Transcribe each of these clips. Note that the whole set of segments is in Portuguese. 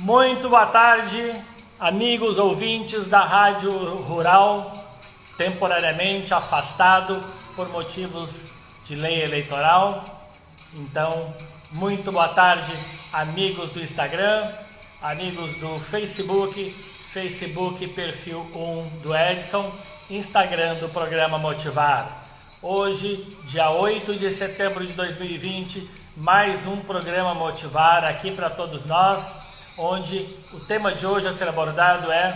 Muito boa tarde, amigos ouvintes da Rádio Rural, temporariamente afastado por motivos de lei eleitoral. Então, muito boa tarde, amigos do Instagram, amigos do Facebook perfil 1 do Edson, Instagram do programa Motivar. Hoje, dia 8 de setembro de 2020, mais um programa Motivar aqui para todos nós, onde o tema de hoje a ser abordado é: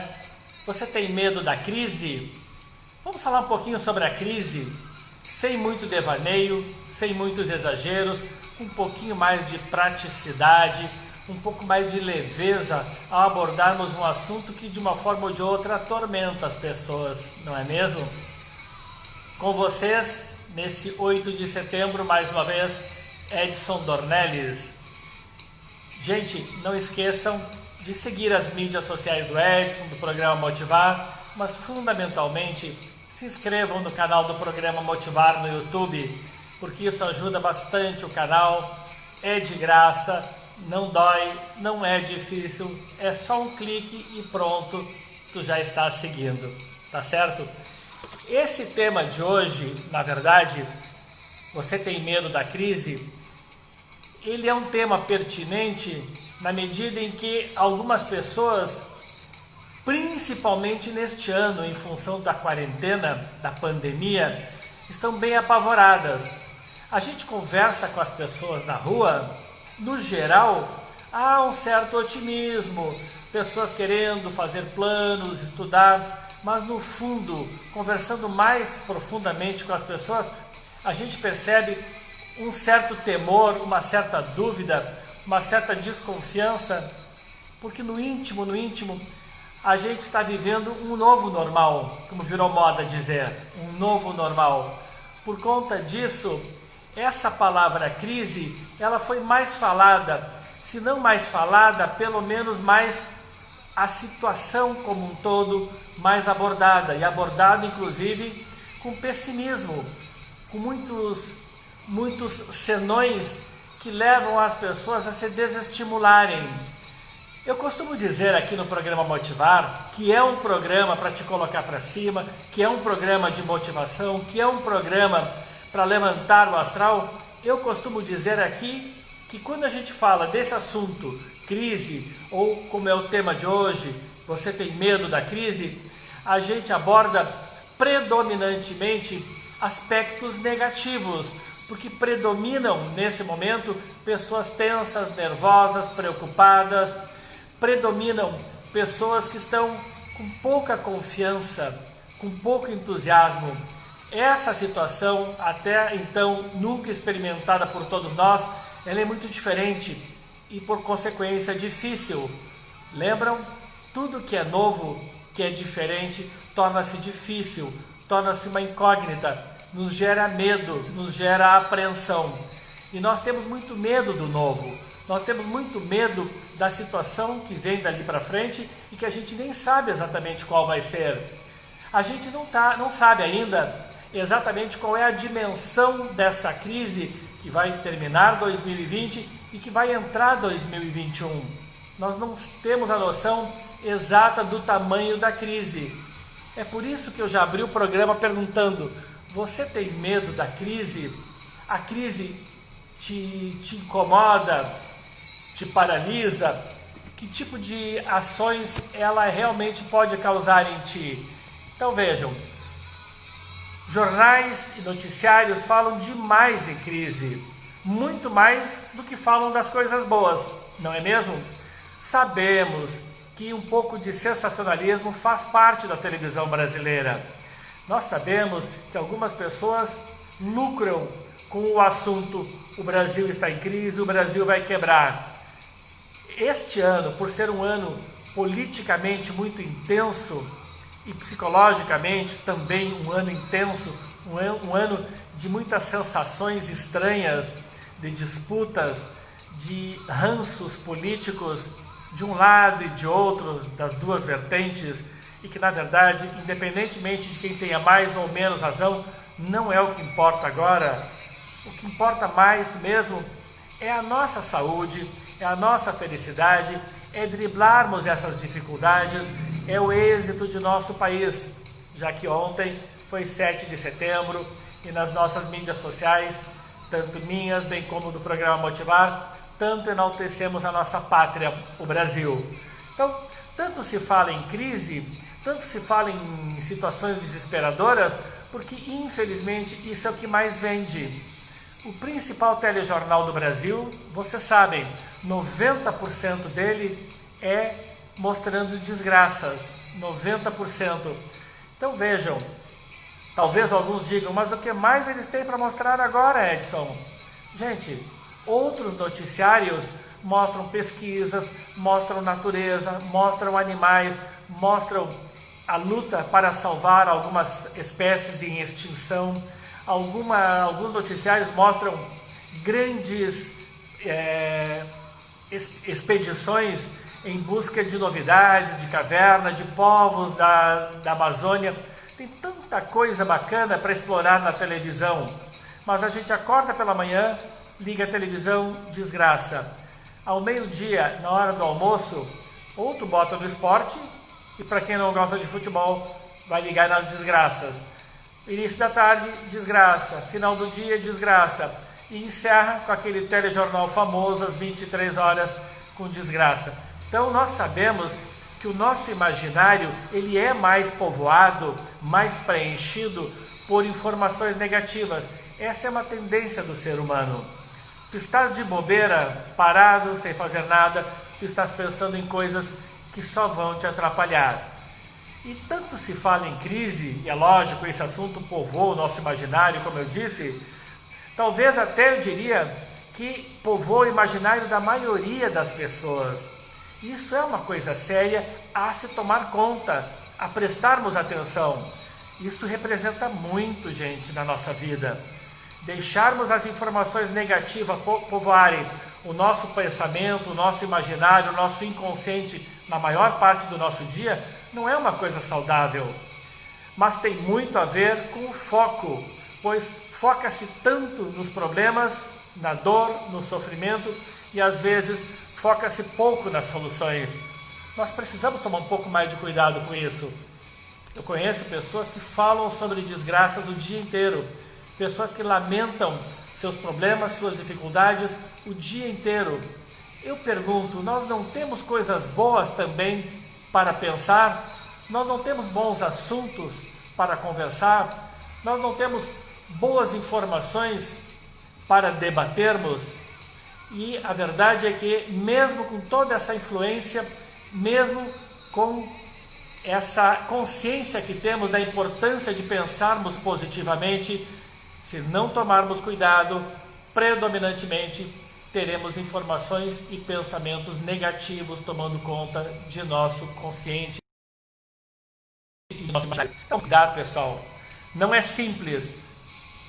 você tem medo da crise? Vamos falar um pouquinho sobre a crise, sem muito devaneio, sem muitos exageros, um pouquinho mais de praticidade, um pouco mais de leveza ao abordarmos um assunto que de uma forma ou de outra atormenta as pessoas, não é mesmo? Com vocês, nesse 8 de setembro, mais uma vez, Edson Dornelles. Gente, não esqueçam de seguir as mídias sociais do Edson, do programa Motivar, mas fundamentalmente se inscrevam no canal do programa Motivar no YouTube, porque isso ajuda bastante o canal, é de graça, não dói, não é difícil, é só um clique e pronto, tu já está seguindo, tá certo? Esse tema de hoje, na verdade, você tem medo da crise? Ele é um tema pertinente na medida em que algumas pessoas, principalmente neste ano, em função da quarentena, da pandemia, estão bem apavoradas. A gente conversa com as pessoas na rua, no geral, há um certo otimismo, pessoas querendo fazer planos, estudar, mas no fundo, conversando mais profundamente com as pessoas, a gente percebe um certo temor, uma certa dúvida, uma certa desconfiança, porque no íntimo, a gente está vivendo um novo normal, como virou moda dizer, um novo normal. Por conta disso, essa palavra crise, ela foi mais falada, se não mais falada, pelo menos mais a situação como um todo mais abordada, e abordada inclusive com pessimismo, com muitos senões que levam as pessoas a se desestimularem. Eu costumo dizer aqui no programa Motivar, que é um programa para te colocar para cima, que é um programa de motivação, que é um programa para levantar o astral. Eu costumo dizer aqui que quando a gente fala desse assunto, crise, ou como é o tema de hoje, você tem medo da crise, a gente aborda predominantemente aspectos negativos, porque predominam nesse momento pessoas tensas, nervosas, preocupadas, predominam pessoas que estão com pouca confiança, com pouco entusiasmo. Essa situação, até então nunca experimentada por todos nós, ela é muito diferente e por consequência difícil. Lembram? Tudo que é novo, que é diferente, torna-se difícil, torna-se uma incógnita, nos gera medo, nos gera apreensão. E nós temos muito medo do novo, nós temos muito medo da situação que vem dali para frente e que a gente nem sabe exatamente qual vai ser. A gente não sabe ainda exatamente qual é a dimensão dessa crise que vai terminar 2020 e que vai entrar 2021. Nós não temos a noção exata do tamanho da crise. É por isso que eu já abri o programa perguntando: você tem medo da crise? A crise te incomoda? Te paralisa? Que tipo de ações ela realmente pode causar em ti? Então vejam, jornais e noticiários falam demais em crise, muito mais do que falam das coisas boas, não é mesmo? Sabemos que um pouco de sensacionalismo faz parte da televisão brasileira. Nós sabemos que algumas pessoas lucram com o assunto: o Brasil está em crise, o Brasil vai quebrar. Este ano, por ser um ano politicamente muito intenso e psicologicamente também um ano intenso, um ano de muitas sensações estranhas, de disputas, de ranços políticos de um lado e de outro, das duas vertentes, e que na verdade, independentemente de quem tenha mais ou menos razão, não é o que importa agora. O que importa mais mesmo é a nossa saúde, é a nossa felicidade, é driblarmos essas dificuldades, é o êxito de nosso país, já que ontem foi 7 de setembro e nas nossas mídias sociais, tanto minhas bem como do programa Motivar, tanto enaltecemos a nossa pátria, o Brasil. Então, tanto se fala em crise, tanto se fala em situações desesperadoras, porque infelizmente isso é o que mais vende. O principal telejornal do Brasil, vocês sabem, 90% dele é mostrando desgraças, 90%. Então vejam, talvez alguns digam, mas o que mais eles têm para mostrar agora, Edson? Gente, outros noticiários mostram pesquisas, mostram natureza, mostram animais, mostram a luta para salvar algumas espécies em extinção. Alguns noticiários mostram grandes expedições em busca de novidades, de caverna, de povos da Amazônia. Tem tanta coisa bacana para explorar na televisão, mas a gente acorda pela manhã, liga a televisão, desgraça. Ao meio-dia, na hora do almoço, ou tu bota no esporte, e para quem não gosta de futebol, vai ligar nas desgraças. Início da tarde, desgraça. Final do dia, desgraça. E encerra com aquele telejornal famoso às 23 horas com desgraça. Então nós sabemos que o nosso imaginário ele é mais povoado, mais preenchido por informações negativas. Essa é uma tendência do ser humano. Tu estás de bobeira, parado, sem fazer nada, tu estás pensando em coisas que só vão te atrapalhar. E tanto se fala em crise, e é lógico, esse assunto povoa o nosso imaginário, como eu disse, talvez até eu diria que povoa o imaginário da maioria das pessoas. Isso é uma coisa séria a se tomar conta, a prestarmos atenção. Isso representa muito, gente, na nossa vida. Deixarmos as informações negativas povoarem o nosso pensamento, o nosso imaginário, o nosso inconsciente na maior parte do nosso dia, não é uma coisa saudável. Mas tem muito a ver com o foco, pois foca-se tanto nos problemas, na dor, no sofrimento e às vezes foca-se pouco nas soluções. Nós precisamos tomar um pouco mais de cuidado com isso. Eu conheço pessoas que falam sobre desgraças o dia inteiro, pessoas que lamentam seus problemas, suas dificuldades o dia inteiro. Eu pergunto, nós não temos coisas boas também para pensar? Nós não temos bons assuntos para conversar? Nós não temos boas informações para debatermos? E a verdade é que mesmo com toda essa influência, mesmo com essa consciência que temos da importância de pensarmos positivamente, se não tomarmos cuidado, predominantemente teremos informações e pensamentos negativos tomando conta de nosso consciente e do nosso imaginário. Então, cuidado, pessoal. Não é simples,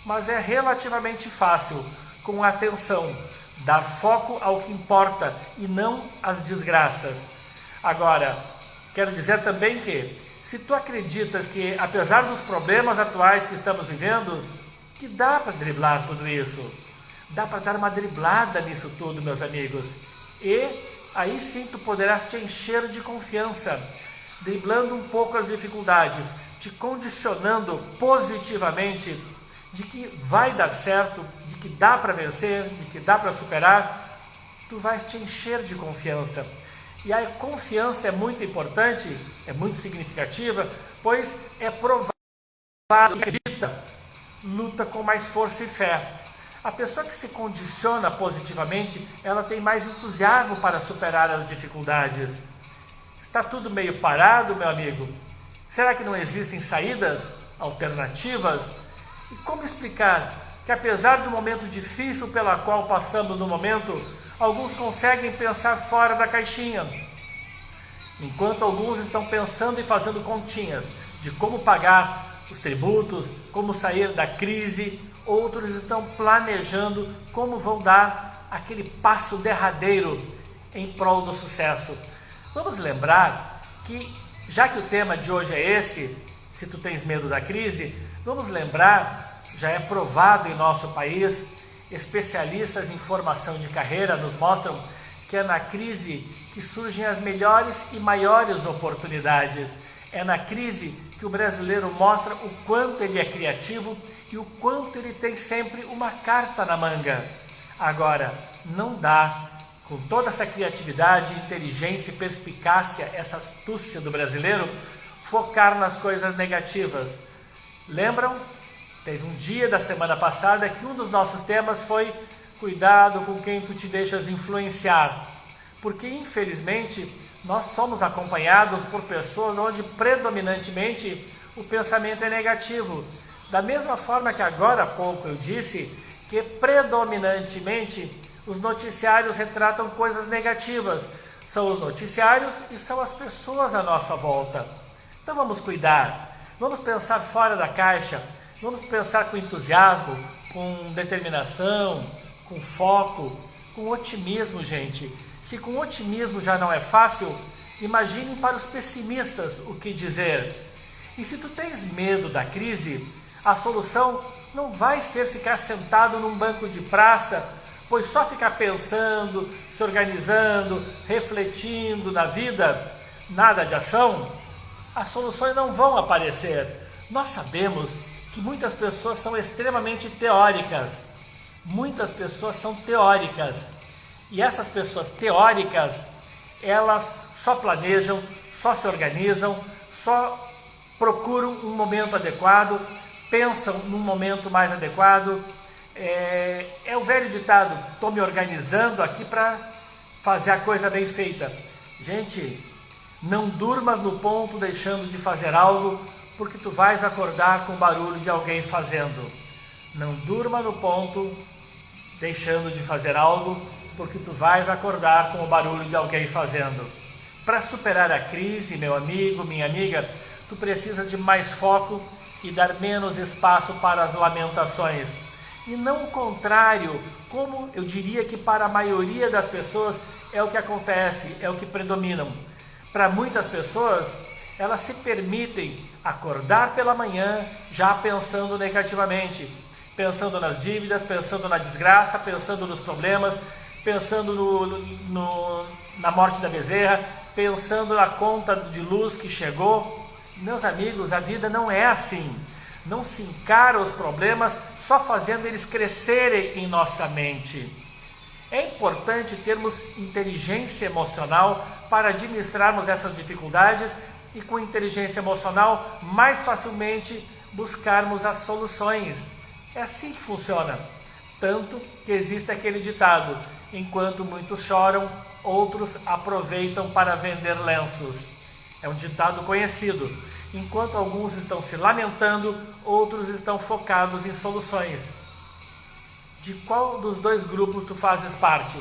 mas é relativamente fácil, com atenção, dar foco ao que importa e não às desgraças. Agora, quero dizer também que, se tu acreditas que, apesar dos problemas atuais que estamos vivendo, que dá para driblar tudo isso, dá para dar uma driblada nisso tudo, meus amigos, e aí sim tu poderás te encher de confiança, driblando um pouco as dificuldades, te condicionando positivamente de que vai dar certo, de que dá para vencer, de que dá para superar. Tu vais te encher de confiança. E a confiança é muito importante, é muito significativa, pois é provável que acredita, luta com mais força e fé. A pessoa que se condiciona positivamente, ela tem mais entusiasmo para superar as dificuldades. Está tudo meio parado, meu amigo? Será que não existem saídas alternativas? E como explicar que, apesar do momento difícil pela qual passamos no momento, alguns conseguem pensar fora da caixinha, enquanto alguns estão pensando e fazendo continhas de como pagar os tributos, como sair da crise, outros estão planejando como vão dar aquele passo derradeiro em prol do sucesso. Vamos lembrar que, já que o tema de hoje é esse, se tu tens medo da crise, vamos lembrar, já é provado em nosso país, especialistas em formação de carreira nos mostram que é na crise que surgem as melhores e maiores oportunidades. É na crise que o brasileiro mostra o quanto ele é criativo e o quanto ele tem sempre uma carta na manga. Agora, não dá, com toda essa criatividade, inteligência e perspicácia, essa astúcia do brasileiro, focar nas coisas negativas. Lembram? Teve um dia da semana passada que um dos nossos temas foi cuidado com quem tu te deixas influenciar. Porque, infelizmente, nós somos acompanhados por pessoas onde predominantemente o pensamento é negativo. Da mesma forma que agora há pouco eu disse que predominantemente os noticiários retratam coisas negativas. São os noticiários e são as pessoas à nossa volta. Então vamos cuidar, vamos pensar fora da caixa, vamos pensar com entusiasmo, com determinação, com foco, com otimismo, gente. Se com otimismo já não é fácil, imaginem para os pessimistas o que dizer. E se tu tens medo da crise, a solução não vai ser ficar sentado num banco de praça, pois só ficar pensando, se organizando, refletindo na vida, nada de ação, as soluções não vão aparecer. Nós sabemos que muitas pessoas são extremamente teóricas. Muitas pessoas são teóricas. E essas pessoas teóricas, elas só planejam, só se organizam, só procuram um momento adequado, pensam num momento mais adequado. É o velho ditado, estou me organizando aqui para fazer a coisa bem feita. Gente, não durmas no ponto deixando de fazer algo, porque tu vais acordar com o barulho de alguém fazendo. Não durma no ponto deixando de fazer algo, porque tu vais acordar com o barulho de alguém fazendo. Para superar a crise, meu amigo, minha amiga, tu precisas de mais foco e dar menos espaço para as lamentações. E não o contrário, como eu diria que para a maioria das pessoas é o que acontece, é o que predomina. Para muitas pessoas, elas se permitem acordar pela manhã já pensando negativamente, pensando nas dívidas, pensando na desgraça, pensando nos problemas, pensando na morte da bezerra, pensando na conta de luz que chegou. Meus amigos, a vida não é assim. Não se encara os problemas só fazendo eles crescerem em nossa mente. É importante termos inteligência emocional para administrarmos essas dificuldades e com inteligência emocional mais facilmente buscarmos as soluções. É assim que funciona. Tanto que existe aquele ditado: enquanto muitos choram, outros aproveitam para vender lenços. É um ditado conhecido. Enquanto alguns estão se lamentando, outros estão focados em soluções. De qual dos dois grupos tu fazes parte?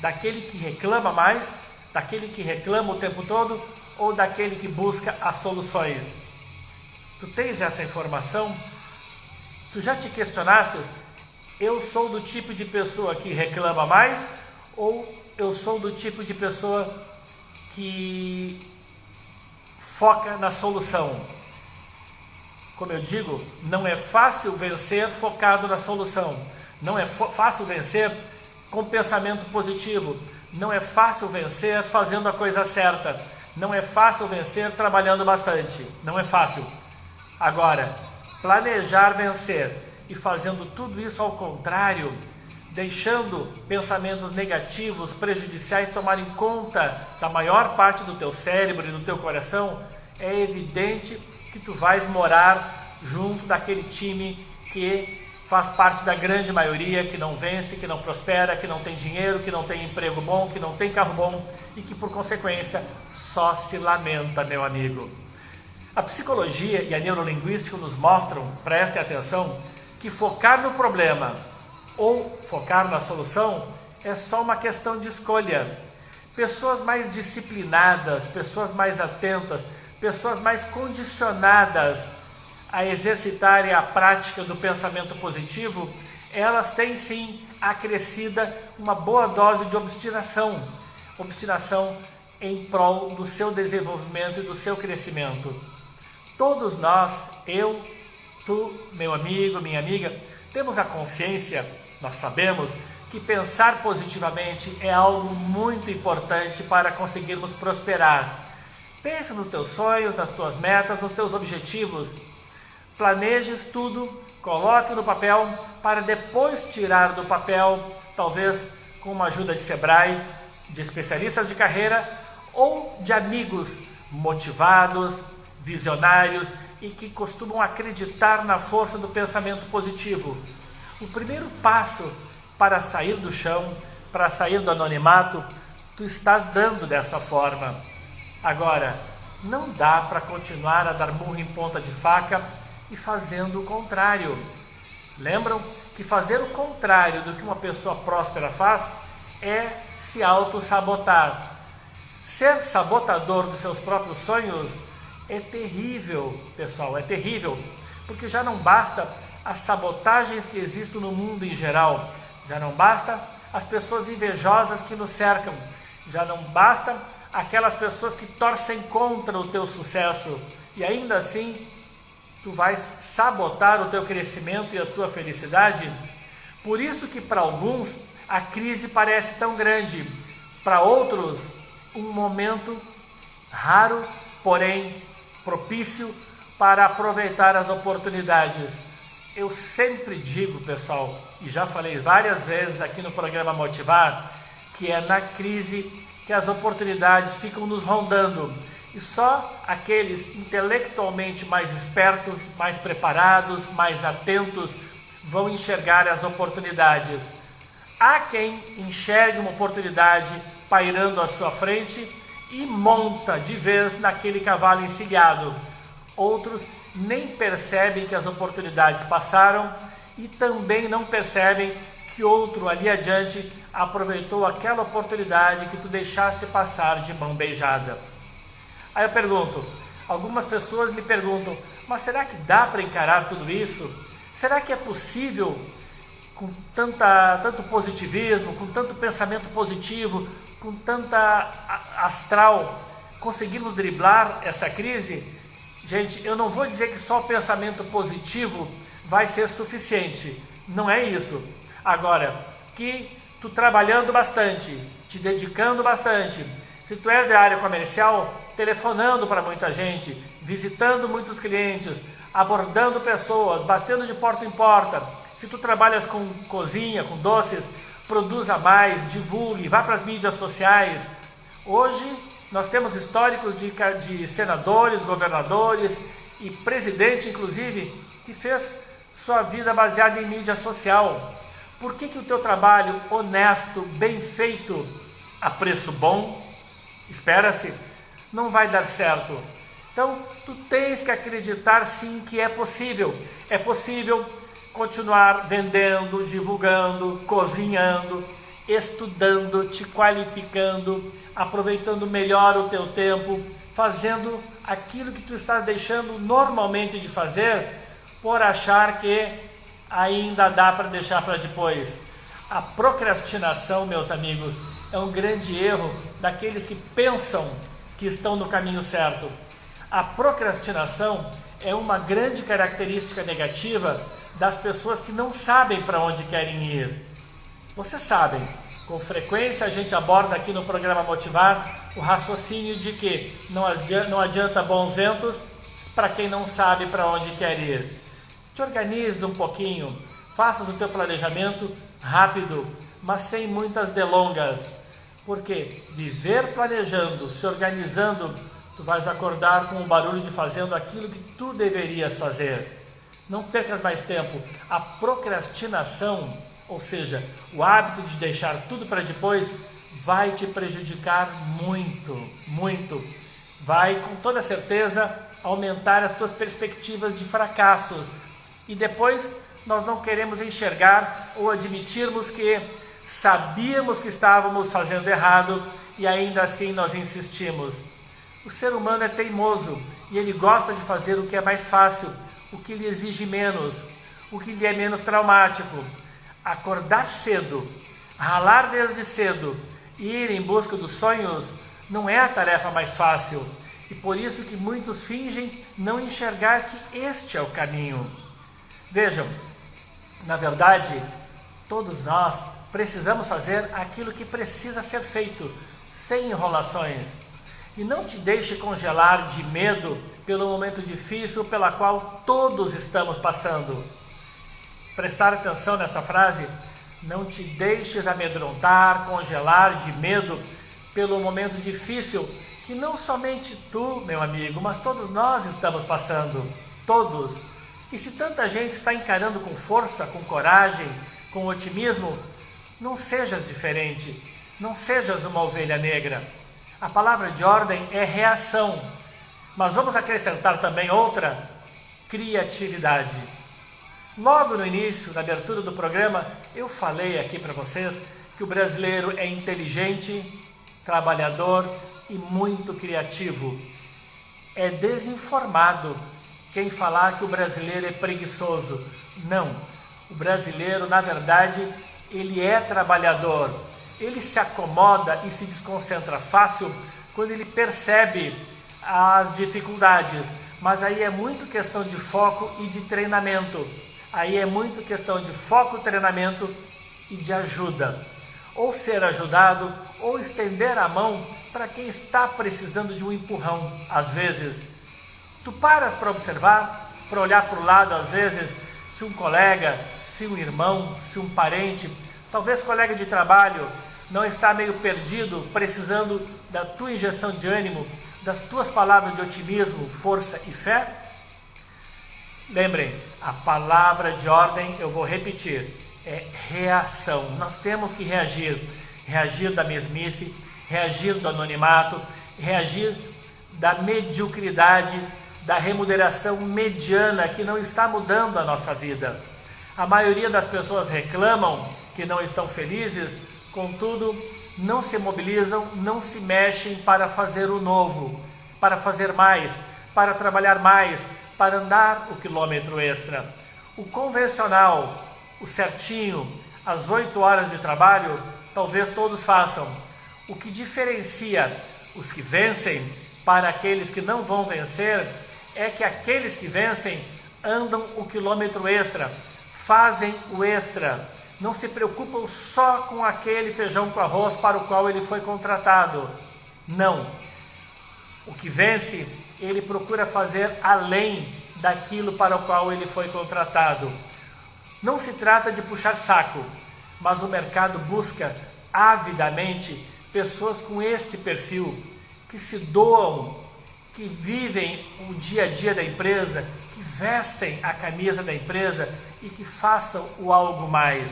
Daquele que reclama mais, daquele que reclama o tempo todo, ou daquele que busca as soluções? Tu tens essa informação? Tu já te questionaste? Eu sou do tipo de pessoa que reclama mais, ou eu sou do tipo de pessoa que foca na solução? Como eu digo, não é fácil vencer focado na solução. Não é fácil vencer com pensamento positivo. Não é fácil vencer fazendo a coisa certa. Não é fácil vencer trabalhando bastante. Não é fácil. Agora, planejar vencer e fazendo tudo isso ao contrário, deixando pensamentos negativos, prejudiciais tomarem conta da maior parte do teu cérebro e do teu coração, é evidente que tu vais morar junto daquele time que faz parte da grande maioria, que não vence, que não prospera, que não tem dinheiro, que não tem emprego bom, que não tem carro bom e que, por consequência, só se lamenta, meu amigo. A psicologia e a neurolinguística nos mostram, prestem atenção, que focar no problema ou focar na solução é só uma questão de escolha. Pessoas mais disciplinadas, pessoas mais atentas, pessoas mais condicionadas a exercitarem a prática do pensamento positivo, elas têm sim acrescida uma boa dose de obstinação em prol do seu desenvolvimento e do seu crescimento. Todos nós, eu, tu, meu amigo, minha amiga, temos a consciência, nós sabemos que pensar positivamente é algo muito importante para conseguirmos prosperar. Pense nos teus sonhos, nas tuas metas, nos teus objetivos. Planeje tudo, coloque no papel para depois tirar do papel, talvez com uma ajuda de Sebrae, de especialistas de carreira ou de amigos motivados, visionários e que costumam acreditar na força do pensamento positivo. O primeiro passo para sair do chão, para sair do anonimato, tu estás dando dessa forma. Agora, não dá para continuar a dar murro em ponta de faca e fazendo o contrário. Lembram que fazer o contrário do que uma pessoa próspera faz é se auto-sabotar. Ser sabotador dos seus próprios sonhos é terrível, pessoal, é terrível, porque já não basta as sabotagens que existem no mundo em geral, já não basta as pessoas invejosas que nos cercam, já não basta aquelas pessoas que torcem contra o teu sucesso e ainda assim tu vais sabotar o teu crescimento e a tua felicidade. Por isso que para alguns a crise parece tão grande, para outros um momento raro, porém propício para aproveitar as oportunidades. Eu sempre digo, pessoal, e já falei várias vezes aqui no programa Motivar, que é na crise que as oportunidades ficam nos rondando. E só aqueles intelectualmente mais espertos, mais preparados, mais atentos, vão enxergar as oportunidades. Há quem enxergue uma oportunidade pairando à sua frente e monta de vez naquele cavalo encilhado. Outros nem percebem que as oportunidades passaram e também não percebem que outro ali adiante aproveitou aquela oportunidade que tu deixaste passar de mão beijada. Aí eu pergunto, algumas pessoas me perguntam, mas será que dá para encarar tudo isso? Será que é possível, com tanto positivismo, com tanto pensamento positivo, com tanta astral, conseguirmos driblar essa crise? Gente, eu não vou dizer que só o pensamento positivo vai ser suficiente, não é isso. Agora, que tu trabalhando bastante, te dedicando bastante, se tu és da área comercial, telefonando para muita gente, visitando muitos clientes, abordando pessoas, batendo de porta em porta, se tu trabalhas com cozinha, com doces, produza mais, divulgue, vá para as mídias sociais. Hoje nós temos históricos de senadores, governadores e presidente, inclusive, que fez sua vida baseada em mídia social. Por que o teu trabalho honesto, bem feito, a preço bom, espera-se, não vai dar certo? Então, tu tens que acreditar sim que é possível. É possível continuar vendendo, divulgando, cozinhando, estudando, te qualificando, aproveitando melhor o teu tempo, fazendo aquilo que tu estás deixando normalmente de fazer, por achar que ainda dá para deixar para depois. A procrastinação, meus amigos, é um grande erro daqueles que pensam que estão no caminho certo. A procrastinação é uma grande característica negativa das pessoas que não sabem para onde querem ir. Vocês sabem, com frequência a gente aborda aqui no programa Motivar o raciocínio de que não adianta bons ventos para quem não sabe para onde quer ir. Te organize um pouquinho, faças o teu planejamento rápido, mas sem muitas delongas, porque viver planejando, se organizando, tu vais acordar com o barulho de fazendo aquilo que tu deverias fazer. Não percas mais tempo. A procrastinação, ou seja, o hábito de deixar tudo para depois, vai te prejudicar muito, muito. Vai, com toda certeza, aumentar as tuas perspectivas de fracassos. E depois nós não queremos enxergar ou admitirmos que sabíamos que estávamos fazendo errado e ainda assim nós insistimos. O ser humano é teimoso e ele gosta de fazer o que é mais fácil, o que lhe exige menos, o que lhe é menos traumático. Acordar cedo, ralar desde cedo e ir em busca dos sonhos não é a tarefa mais fácil. E por isso que muitos fingem não enxergar que este é o caminho. Vejam, na verdade, todos nós Precisamos fazer aquilo que precisa ser feito, sem enrolações. E não te deixe congelar de medo pelo momento difícil pela qual todos estamos passando. Prestar atenção nessa frase: não te deixes amedrontar, congelar de medo pelo momento difícil que não somente tu, meu amigo, mas todos nós estamos passando. Todos. E se tanta gente está encarando com força, com coragem, com otimismo, não sejas diferente, não sejas uma ovelha negra. A palavra de ordem é reação, mas vamos acrescentar também outra: criatividade. Logo no início, na abertura do programa, eu falei aqui para vocês que o brasileiro é inteligente, trabalhador e muito criativo. É desinformado quem falar que o brasileiro é preguiçoso. Não, o brasileiro, na verdade, ele é trabalhador. Ele se acomoda e se desconcentra fácil quando ele percebe as dificuldades. Mas aí é muito questão de foco e de treinamento. Aí é muito questão de foco, treinamento e de ajuda. Ou ser ajudado, ou estender a mão para quem está precisando de um empurrão. Às vezes, tu paras para observar, para olhar para o lado, às vezes, se um colega, se um irmão, se um parente, talvez colega de trabalho, não está meio perdido, precisando da tua injeção de ânimo, das tuas palavras de otimismo, força e fé? Lembrem, a palavra de ordem, eu vou repetir, é reação. Nós temos que reagir. Reagir da mesmice, reagir do anonimato, reagir da mediocridade, da remuneração mediana que não está mudando a nossa vida. A maioria das pessoas reclamam que não estão felizes, contudo, não se mobilizam, não se mexem para fazer o novo, para fazer mais, para trabalhar mais, para andar o quilômetro extra. O convencional, o certinho, as 8 horas de trabalho, talvez todos façam. O que diferencia os que vencem para aqueles que não vão vencer é que aqueles que vencem andam o quilômetro extra, fazem o extra, não se preocupam só com aquele feijão com arroz para o qual ele foi contratado. Não. O que vence, ele procura fazer além daquilo para o qual ele foi contratado. Não se trata de puxar saco, mas o mercado busca avidamente pessoas com este perfil, que se doam, que vivem o dia a dia da empresa, que vestem a camisa da empresa e que façam o algo mais.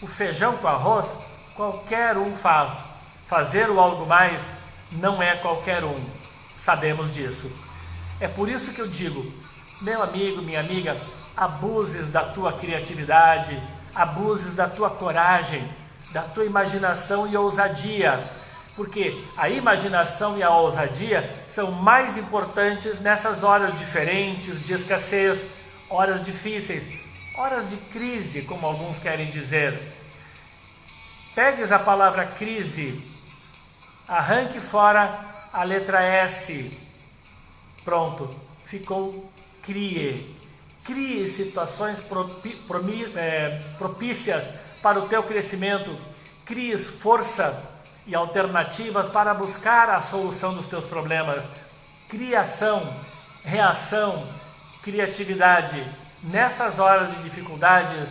O feijão com arroz, qualquer um faz. Fazer o algo mais não é qualquer um. Sabemos disso. É por isso que eu digo, meu amigo, minha amiga, abuses da tua criatividade, abuses da tua coragem, da tua imaginação e ousadia, porque a imaginação e a ousadia são mais importantes nessas horas diferentes de escassez, horas difíceis, horas de crise, como alguns querem dizer. Pegues a palavra crise, arranque fora a letra S, pronto, ficou crie. Crie situações propícias para o teu crescimento, crie força e alternativas para buscar a solução dos teus problemas. Criação, reação, criatividade. Nessas horas de dificuldades,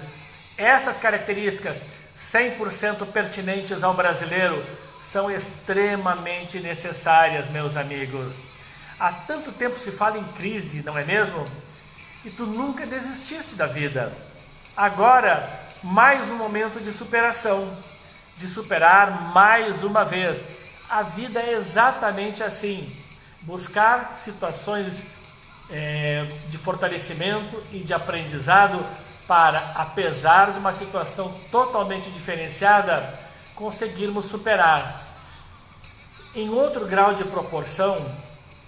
essas características 100% pertinentes ao brasileiro são extremamente necessárias, meus amigos. Há tanto tempo se fala em crise, não é mesmo? E tu nunca desististe da vida. Agora, mais um momento de superação, de superar mais uma vez. A vida é exatamente assim, buscar situações de fortalecimento e de aprendizado para, apesar de uma situação totalmente diferenciada, conseguirmos superar. Em outro grau de proporção,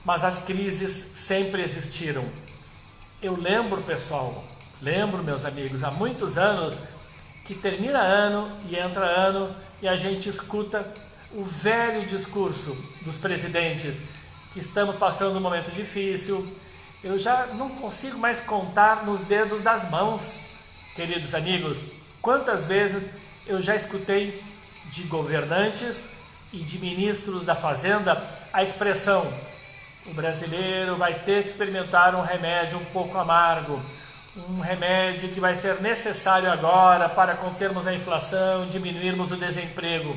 mas as crises sempre existiram. Eu lembro, pessoal, meus amigos, há muitos anos que termina ano e entra ano e a gente escuta o velho discurso dos presidentes que estamos passando um momento difícil. Eu já não consigo mais contar nos dedos das mãos, queridos amigos, quantas vezes eu já escutei de governantes e de ministros da Fazenda a expressão: o brasileiro vai ter que experimentar um remédio um pouco amargo, um remédio que vai ser necessário agora para contermos a inflação, diminuirmos o desemprego.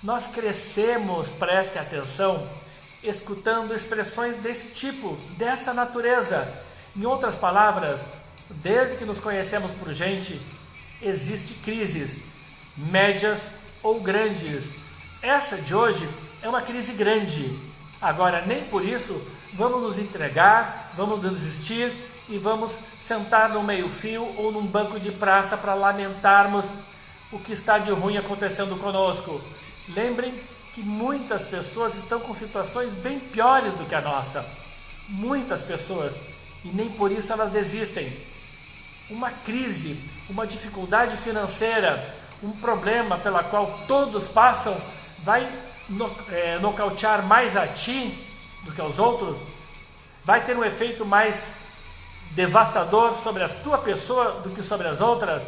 Nós crescemos, preste atenção, escutando expressões desse tipo, dessa natureza. Em outras palavras, desde que nos conhecemos por gente, existem crises, médias ou grandes. Essa de hoje é uma crise grande. Agora, nem por isso vamos nos entregar, vamos desistir e vamos sentar no meio-fio ou num banco de praça para lamentarmos o que está de ruim acontecendo conosco. Lembrem que muitas pessoas estão com situações bem piores do que a nossa. Muitas pessoas. E nem por isso elas desistem. Uma crise, uma dificuldade financeira, um problema pela qual todos passam, vai nocautear mais a ti do que aos outros? Vai ter um efeito mais devastador sobre a tua pessoa do que sobre as outras?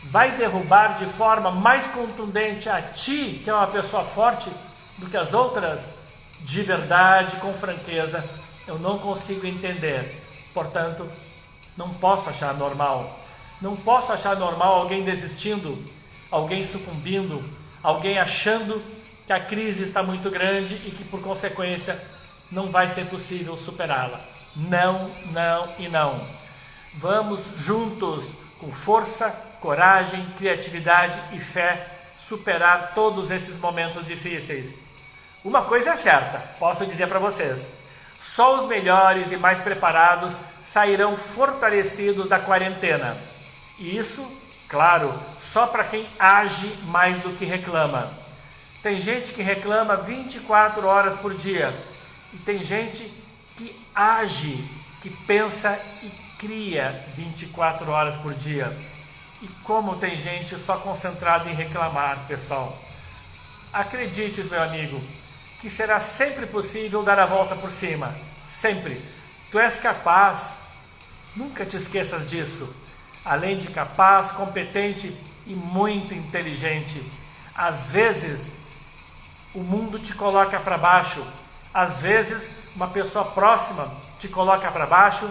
Vai derrubar de forma mais contundente a ti, que é uma pessoa forte, do que as outras? De verdade, com franqueza, eu não consigo entender. Portanto, não posso achar normal. Não posso achar normal alguém desistindo, alguém sucumbindo, alguém achando que a crise está muito grande e que, por consequência, não vai ser possível superá-la. Não, não e não. Vamos juntos, com força, coragem, criatividade e fé, superar todos esses momentos difíceis. Uma coisa é certa, posso dizer para vocês: só os melhores e mais preparados sairão fortalecidos da quarentena. E isso, claro, só para quem age mais do que reclama. Tem gente que reclama 24 horas por dia. E tem gente que age, que pensa e cria 24 horas por dia. E como tem gente só concentrada em reclamar, pessoal. Acredite, meu amigo, que será sempre possível dar a volta por cima. Sempre. Tu és capaz. Nunca te esqueças disso. Além de capaz, competente e muito inteligente. Às vezes, o mundo te coloca para baixo. Às vezes, uma pessoa próxima te coloca para baixo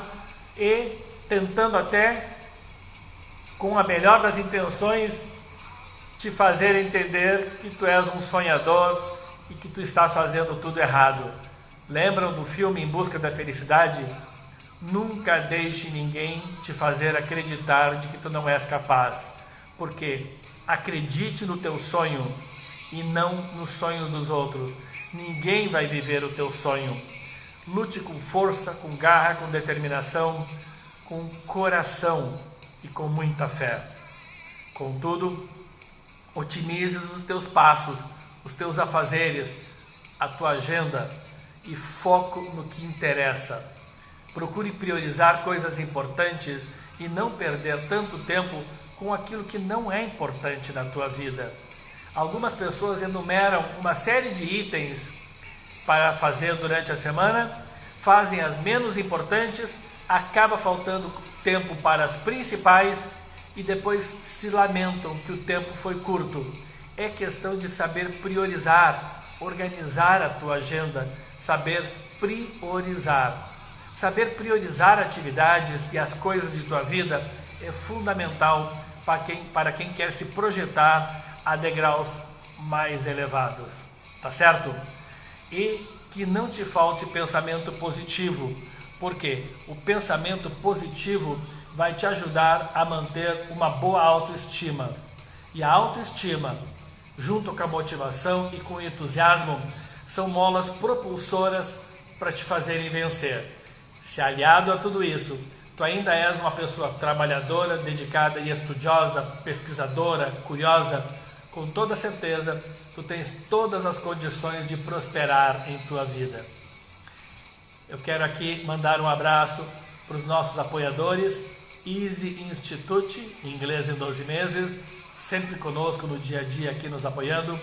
e tentando até, com a melhor das intenções, te fazer entender que tu és um sonhador e que tu estás fazendo tudo errado. Lembram do filme Em Busca da Felicidade? Nunca deixe ninguém te fazer acreditar de que tu não és capaz. Porque acredite no teu sonho e não nos sonhos dos outros. Ninguém vai viver o teu sonho. Lute com força, com garra, com determinação, com coração e com muita fé. Contudo, otimize os teus passos, os teus afazeres, a tua agenda e foco no que interessa. Procure priorizar coisas importantes e não perder tanto tempo com aquilo que não é importante na tua vida. Algumas pessoas enumeram uma série de itens para fazer durante a semana, fazem as menos importantes, acaba faltando tempo para as principais e depois se lamentam que o tempo foi curto. É questão de saber priorizar, organizar a tua agenda, saber priorizar. Saber priorizar atividades e as coisas de tua vida é fundamental para quem quer se projetar a degraus mais elevados, tá certo? E que não te falte pensamento positivo, porque o pensamento positivo vai te ajudar a manter uma boa autoestima. E a autoestima, junto com a motivação e com o entusiasmo, são molas propulsoras para te fazerem vencer. Se aliado a tudo isso, tu ainda és uma pessoa trabalhadora, dedicada e estudiosa, pesquisadora, curiosa, com toda certeza, tu tens todas as condições de prosperar em tua vida. Eu quero aqui mandar um abraço para os nossos apoiadores, Easy Institute, inglês em 12 meses, sempre conosco no dia a dia aqui nos apoiando.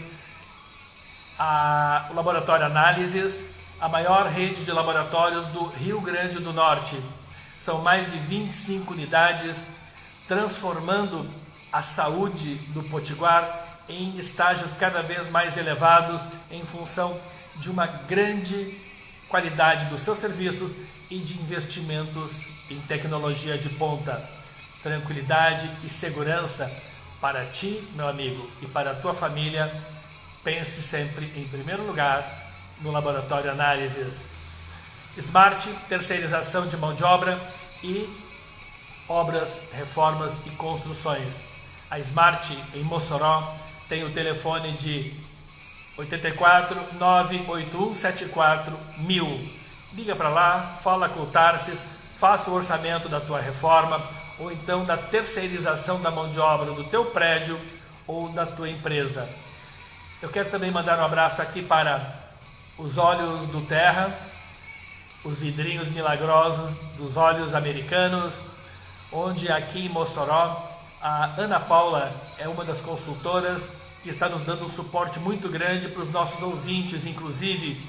O Laboratório Análises, a maior rede de laboratórios do Rio Grande do Norte. São mais de 25 unidades, transformando a saúde do Potiguar em estágios cada vez mais elevados em função de uma grande qualidade dos seus serviços e de investimentos em tecnologia de ponta. Tranquilidade e segurança para ti, meu amigo, e para a tua família. Pense sempre, em primeiro lugar, no Laboratório Análises. Smart, terceirização de mão de obra e obras, reformas e construções. A Smart, em Mossoró, tem o telefone de 84 981 74 1000. Liga para lá, fala com o Tarsis, faça o orçamento da tua reforma ou então da terceirização da mão de obra do teu prédio ou da tua empresa. Eu quero também mandar um abraço aqui para os óleos do Terra, os vidrinhos milagrosos dos óleos americanos, onde aqui em Mossoró a Ana Paula é uma das consultoras que está nos dando um suporte muito grande para os nossos ouvintes, inclusive,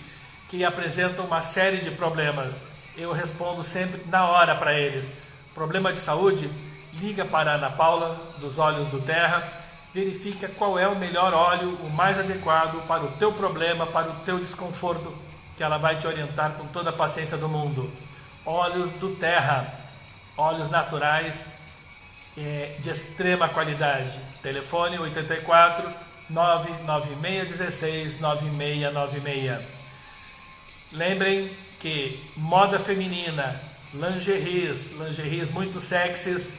que apresentam uma série de problemas. Eu respondo sempre na hora para eles. Problema de saúde? Liga para a Ana Paula, dos Óleos do Terra, verifica qual é o melhor óleo, o mais adequado para o teu problema, para o teu desconforto, que ela vai te orientar com toda a paciência do mundo. Óleos do Terra, óleos naturais, de extrema qualidade. Telefone 84 99616 9696. Lembrem que moda feminina, lingeries muito sexys,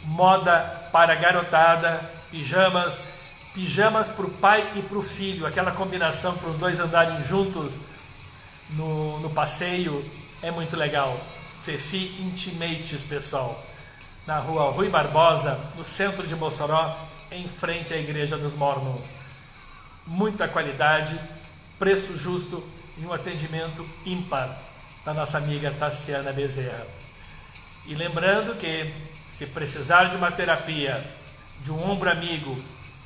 moda para garotada, pijamas para o pai e para o filho, aquela combinação para os dois andarem juntos no passeio, é muito legal. Fefi Intimates, pessoal, na rua Rui Barbosa, no centro de Mossoró, em frente à Igreja dos Mormons. Muita qualidade, preço justo e um atendimento ímpar da nossa amiga Tassiana Bezerra. E lembrando que, se precisar de uma terapia, de um ombro amigo,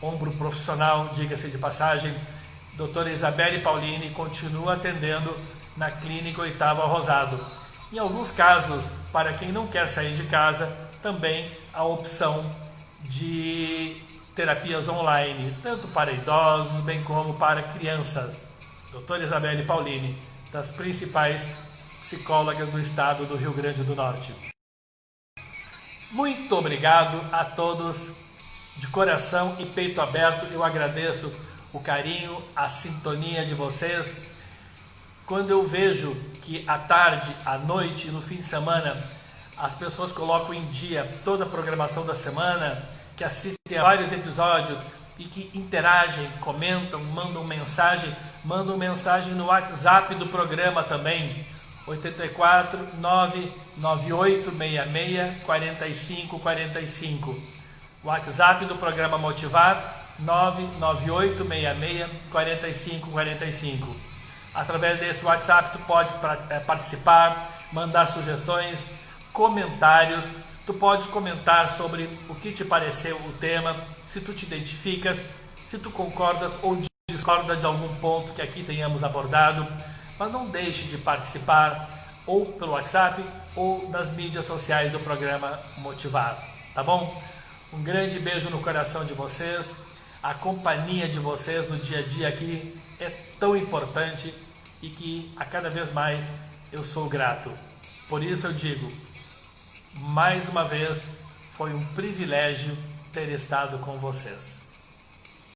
ombro profissional, diga-se de passagem, doutora Isabelle Paulini continua atendendo na Clínica Oitavo Rosado. Em alguns casos, para quem não quer sair de casa, também a opção de terapias online, tanto para idosos, bem como para crianças. Doutora Isabelle Paulini, das principais psicólogas do estado do Rio Grande do Norte. Muito obrigado a todos, de coração e peito aberto. Eu agradeço o carinho, a sintonia de vocês. Quando eu vejo que à tarde, à noite, no fim de semana, as pessoas colocam em dia toda a programação da semana, que assistem a vários episódios e que interagem, comentam, mandam mensagem no WhatsApp do programa também, 84 99866 4545. WhatsApp do programa Motivar, 99866 4545. Através desse WhatsApp tu podes participar, mandar sugestões, comentários. Tu podes comentar sobre o que te pareceu o tema, se tu te identificas, se tu concordas ou discorda de algum ponto que aqui tenhamos abordado. Mas não deixe de participar ou pelo WhatsApp ou nas mídias sociais do programa Motivar, tá bom? Um grande beijo no coração de vocês. A companhia de vocês no dia a dia aqui é tão importante e que a cada vez mais eu sou grato. Por isso eu digo, mais uma vez, foi um privilégio ter estado com vocês.